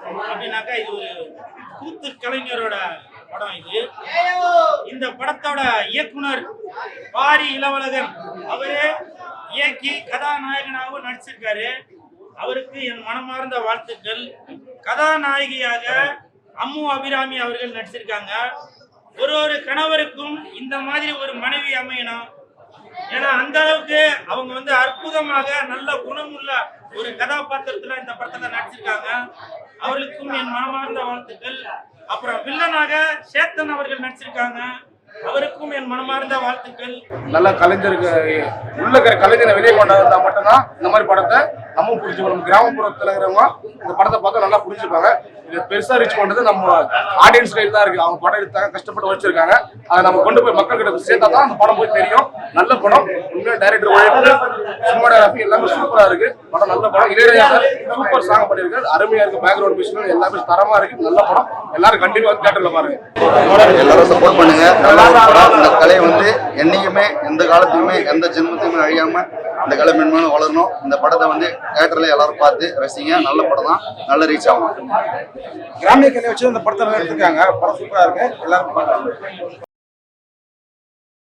அப்படின்னாக்கா இது ஒரு கூத்து கலைஞரோட படம். இந்த படத்தோட இயக்குனர் பாரி இளவழகன் அவரே இயக்கி கதாநாயகனாகவும் நடிச்சிருக்காரு. அவருக்கு என் மனமார்ந்த வாழ்த்துக்கள். கதாநாயகியாக அம்மு அபிராமி அவர்கள் நடிச்சிருக்காங்க. ஒரு கணவருக்கும் இந்த மாதிரி ஒரு மனைவி அமையணும். ஏன்னா அந்த அளவுக்கு அவங்க அற்புதமாக நல்ல குணமுள்ள ஒரு கதாபாத்திரத்துல இந்த படத்துல நடிச்சிருக்காங்க. அவர்களுக்கும் என் மனமார்ந்த வாழ்த்துக்கள். அப்புறம் வில்லனாக சேத்தன் அவர்கள் நடிச்சிருக்காங்க. அவருக்கும் என் மனமார்ந்த வாழ்த்துக்கள். நல்ல கலைஞருக்கு உள்ள இருக்கிற கலைஞரை வெளியே கொண்டு வந்தா மட்டும்தான் இந்த மாதிரி படத்தை நம்ம புரிஞ்சுக்கணும். கிராமப்புறத்துல இருக்கிறவங்க இந்த படத்தை பார்த்தா நல்லா புரிஞ்சுப்பாங்க. இது பெருசா ரீச் பண்றது நம்ம ஆடியன்ஸ் கையில் தான் இருக்கு. அவங்க படம் எடுத்தாங்க, கஷ்டப்பட்டு வச்சிருக்காங்க. அதை நம்ம கொண்டு போய் மக்கள் கிட்ட சேர்த்தா தான் அந்த படம் போய் தெரியும். நல்ல படம். உண்மையா டைரக்டர் உழைப்பு, சினிமாட்டோகிராஃபி எல்லாமே சூப்பரா இருக்கு. படம் நல்ல படம். இளையராஜா சூப்பர் சாங் பண்ணிருக்காரு. அருமையா இருக்கு. பேக்ரவுண்ட் மியூசிக் எல்லாமே தரமா இருக்கு. நல்ல படம். எல்லாரும் கண்டிப்பா தியேட்டர்ல பாருங்க. எல்லாரும் சப்போர்ட் பண்ணுங்க. இந்த கலை என்னைக்குமே எந்த காலத்துக்குமே எந்த ஜென்மத்துக்குமே அழியாம இந்த கலை மென்மேலும் வளரணும். இந்த படத்தை தியேட்டர்ல எல்லாரும் பார்த்து ரசிங்க. நல்ல படம் தான். நல்ல ரீச் ஆகும். கிராமிய கலை வச்சு இந்த படத்தை எடுத்துருக்காங்க. படம் சூப்பரா இருக்கு. எல்லாரும் பார்க்கலாம்.